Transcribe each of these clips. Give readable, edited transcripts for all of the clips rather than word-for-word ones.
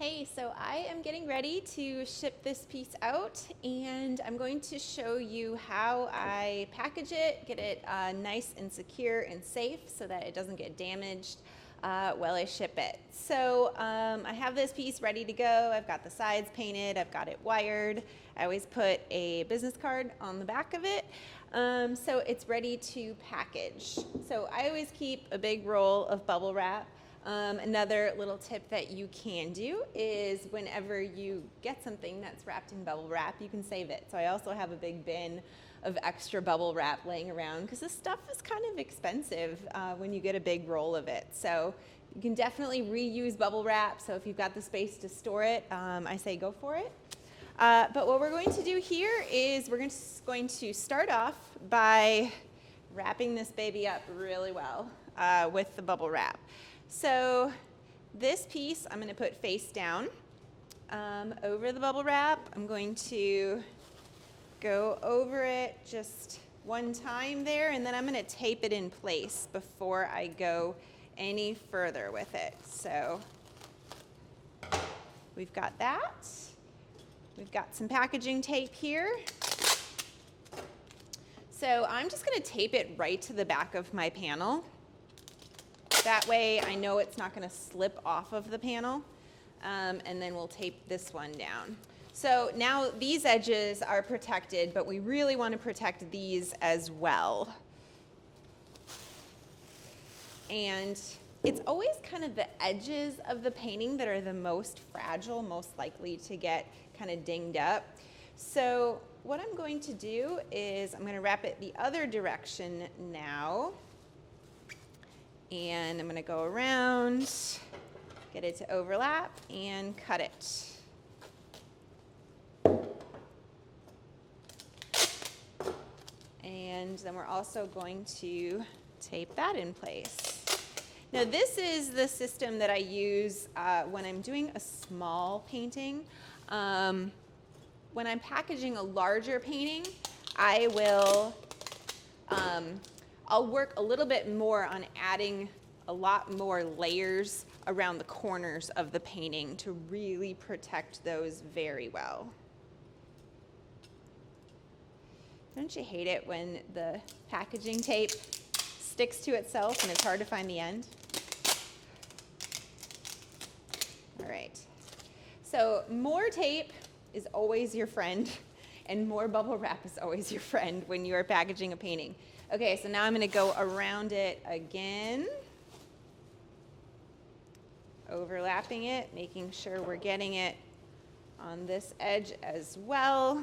Hey, so I am getting ready to ship this piece out, and I'm going to show you how I package it, get it nice and secure and safe so that it doesn't get damaged while I ship it. So I have this piece ready to go. I've got the sides painted, I've got it wired. I always put a business card on the back of it. So it's ready to package. So I always keep a big roll of bubble wrap. Another little tip that you can do is whenever you get something that's wrapped in bubble wrap, you can save it. So I also have a big bin of extra bubble wrap laying around because this stuff is kind of expensive when you get a big roll of it. So you can definitely reuse bubble wrap. So if you've got the space to store it, I say go for it. But what we're going to do here is we're going to start off by wrapping this baby up really well with the bubble wrap. So this piece I'm going to put face down over the bubble wrap. I'm going to go over it just one time there, and then I'm going to tape it in place before I go any further with it. So we've got that. We've got some packaging tape here. So I'm just going to tape it right to the back of my panel. That way I know it's not going to slip off of the panel, and then we'll tape this one down. So now these edges are protected, but we really want to protect these as well. And it's always kind of the edges of the painting that are the most fragile, most likely to get kind of dinged up. So what I'm going to do is I'm going to wrap it the other direction now. And I'm going to go around, get it to overlap, and cut it. And then we're also going to tape that in place. Now this is the system that I use when I'm doing a small painting. When I'm packaging a larger painting, I will I'll work a little bit more on adding a lot more layers around the corners of the painting to really protect those very well. Don't you hate it when the packaging tape sticks to itself and it's hard to find the end? All right. So more tape is always your friend, and more bubble wrap is always your friend when you are packaging a painting. Okay, so now I'm going to go around it again, overlapping it, making sure we're getting it on this edge as well.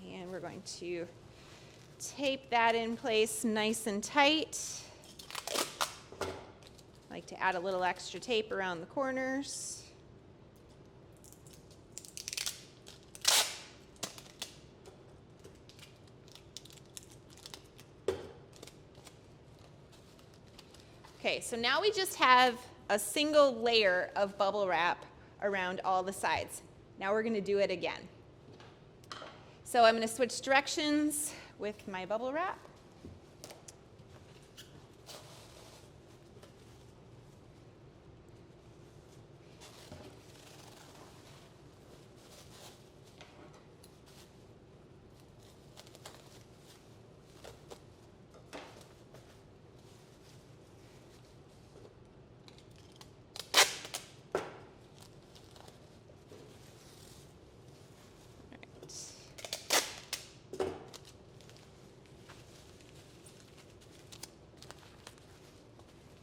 And we're going to tape that in place nice and tight. I like to add a little extra tape around the corners. Okay, so now we just have a single layer of bubble wrap around all the sides. Now we're going to do it again. So I'm going to switch directions with my bubble wrap.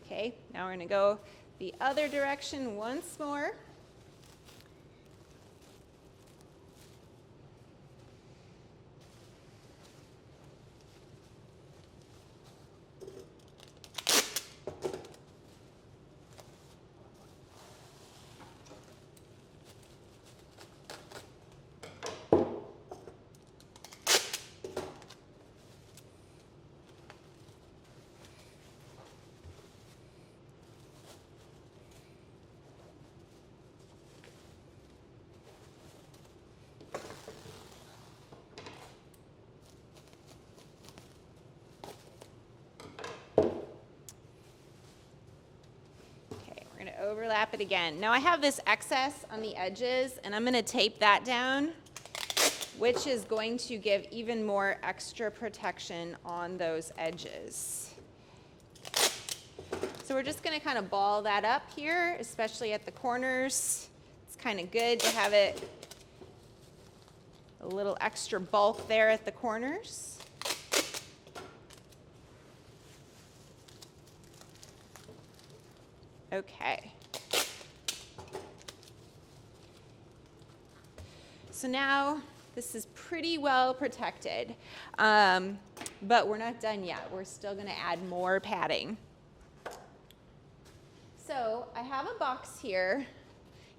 Okay, now we're going to go the other direction once more. overlap it again. Now I have this excess on the edges, and I'm going to tape that down, which is going to give even more extra protection on those edges. So we're just going to kind of ball that up here, especially at the corners. It's kind of good to have it a little extra bulk there at the corners. Okay. So now this is pretty well protected, but we're not done yet. We're still going to add more padding. So I have a box here,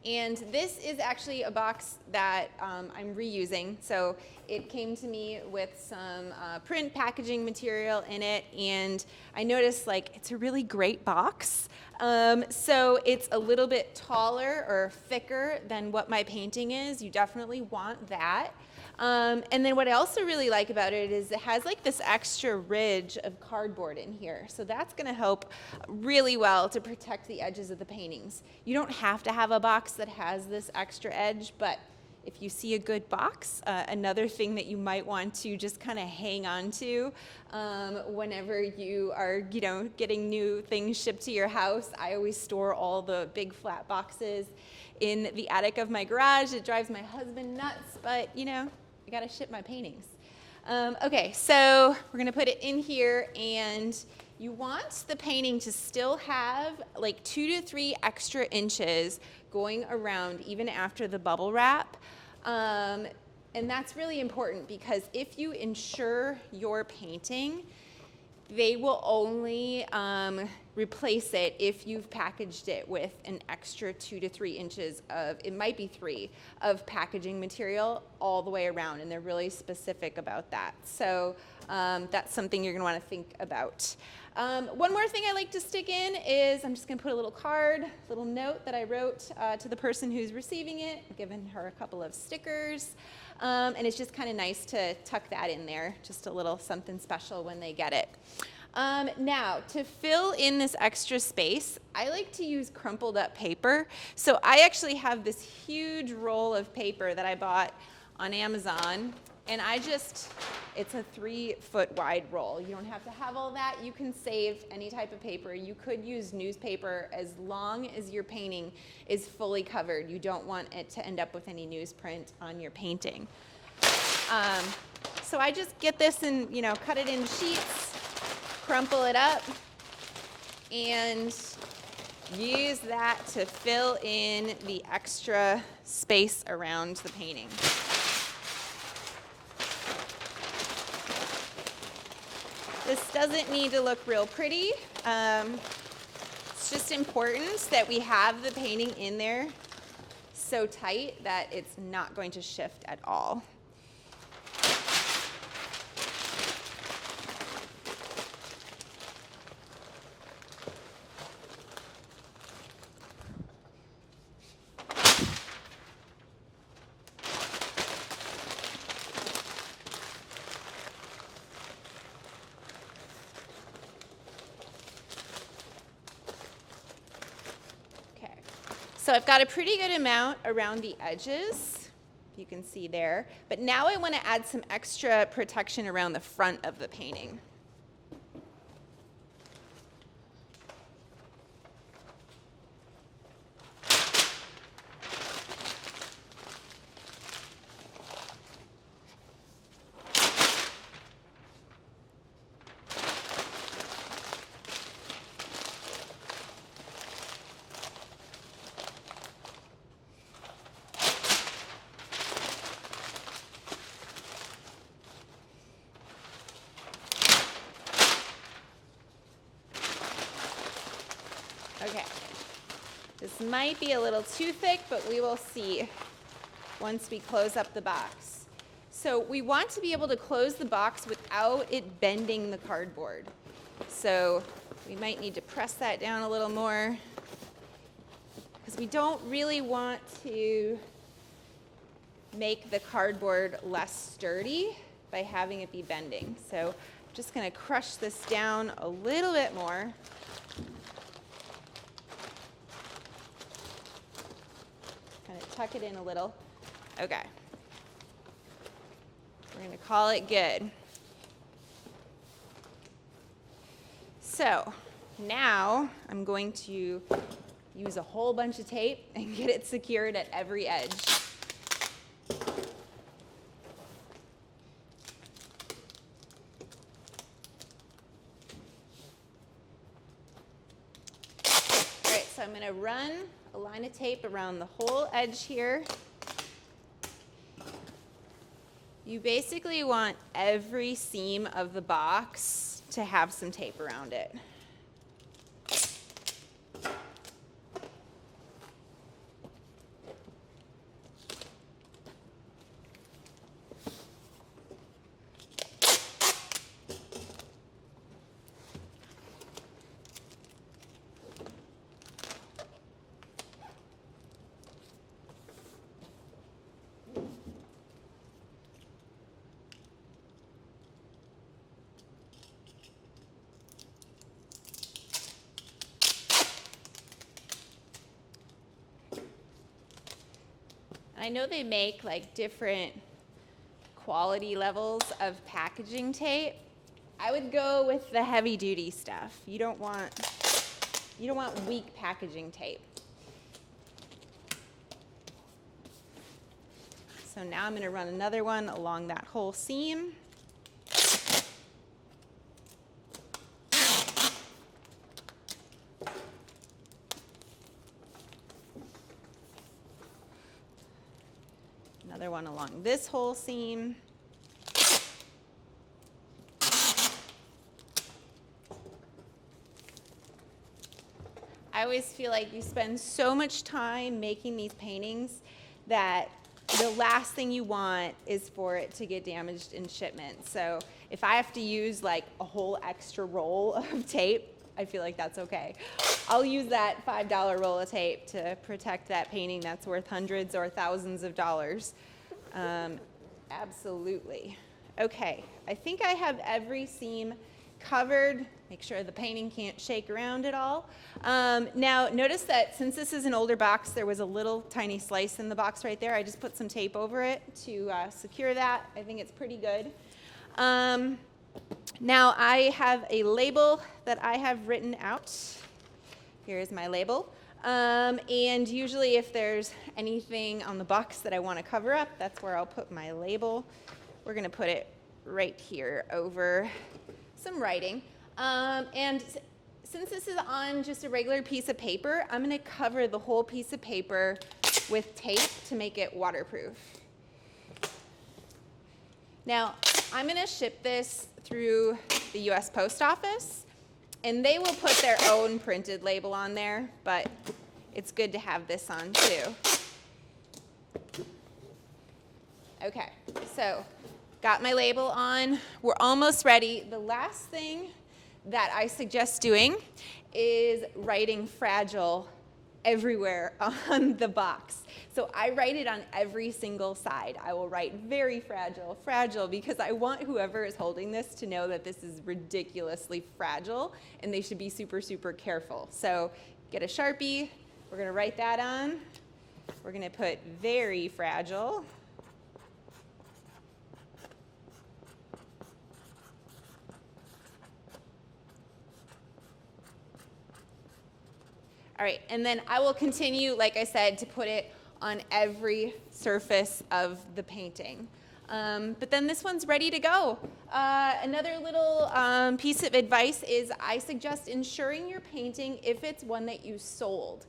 and this is actually a box that I'm reusing. So it came to me with some print packaging material in it, and I noticed like it's a really great box. So it's a little bit taller or thicker than what my painting is. You definitely want that. And then what I also really like about it is it has like this extra ridge of cardboard in here. So that's going to help really well to protect the edges of the paintings. You don't have to have a box that has this extra edge, but if you see a good box, another thing that you might want to just kind of hang on to whenever you are, getting new things shipped to your house. I always store all the big flat boxes in the attic of my garage. It drives my husband nuts, but I gotta ship my paintings. Okay, so we're gonna put it in here, and you want the painting to still have like 2 to 3 extra inches going around even after the bubble wrap. And that's really important because if you insure your painting, they will only replace it if you've packaged it with an extra 2 to 3 inches of, it might be 3, of packaging material all the way around, and they're really specific about that. So that's something you're gonna wanna think about. One more thing I like to stick in is I'm just gonna put a little card, little note that I wrote to the person who's receiving it. I've given her a couple of stickers. And it's just kind of nice to tuck that in there, just a little something special when they get it. Now, to fill in this extra space, I like to use crumpled up paper. So I actually have this huge roll of paper that I bought on Amazon, and it's a 3-foot wide roll. You don't have to have all that. You can save any type of paper. You could use newspaper as long as your painting is fully covered. You don't want it to end up with any newsprint on your painting. So I just get this and, cut it in sheets, crumple it up, and use that to fill in the extra space around the painting. This doesn't need to look real pretty. It's just important that we have the painting in there so tight that it's not going to shift at all. So I've got a pretty good amount around the edges, you can see there, but now I want to add some extra protection around the front of the painting. Okay, this might be a little too thick, but we will see once we close up the box. So we want to be able to close the box without it bending the cardboard. So we might need to press that down a little more because we don't really want to make the cardboard less sturdy by having it be bending. So I'm just going to crush this down a little bit more. tuck it in a little. Okay. We're going to call it good. So now I'm going to use a whole bunch of tape and get it secured at every edge. All right, so I'm going to run a line of tape around the whole edge here. You basically want every seam of the box to have some tape around it. I know they make like different quality levels of packaging tape. I would go with the heavy duty stuff. You don't want weak packaging tape. So now I'm going to run another one along that whole seam. Another one along this whole seam. I always feel like you spend so much time making these paintings that the last thing you want is for it to get damaged in shipment. So if I have to use like a whole extra roll of tape, I feel like that's okay. I'll use that $5 roll of tape to protect that painting that's worth hundreds or thousands of dollars. Absolutely. Okay, I think I have every seam covered. Make sure the painting can't shake around at all. Now notice that since this is an older box, there was a little tiny slice in the box right there. I just put some tape over it to secure that. I think it's pretty good. Now I have a label that I have written out. Here's my label. And usually if there's anything on the box that I want to cover up, that's where I'll put my label. We're going to put it right here over some writing. And since this is on just a regular piece of paper, I'm going to cover the whole piece of paper with tape to make it waterproof. Now, I'm going to ship this through the US Post Office, and they will put their own printed label on there, but it's good to have this on too. Okay, so got my label on. We're almost ready. The last thing that I suggest doing is writing fragile everywhere on the box. So I write it on every single side. I will write very fragile, fragile, because I want whoever is holding this to know that this is ridiculously fragile and they should be super, super careful. So get a Sharpie. We're going to write that on. We're going to put very fragile. All right, and then I will continue, like I said, to put it on every surface of the painting. But then this one's ready to go. Another little piece of advice is I suggest insuring your painting if it's one that you sold.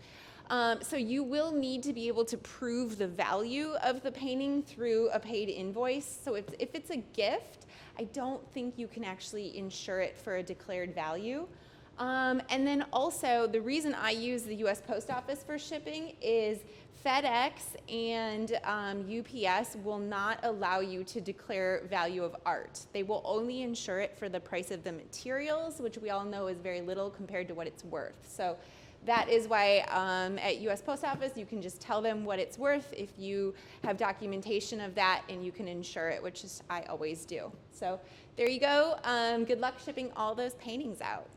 So you will need to be able to prove the value of the painting through a paid invoice. So if it's a gift, I don't think you can actually insure it for a declared value. And then also, the reason I use the US Post Office for shipping is FedEx and UPS will not allow you to declare value of art. They will only insure it for the price of the materials, which we all know is very little compared to what it's worth. So that is why at US Post Office, you can just tell them what it's worth if you have documentation of that, and you can insure it, which is I always do. So there you go. Good luck shipping all those paintings out.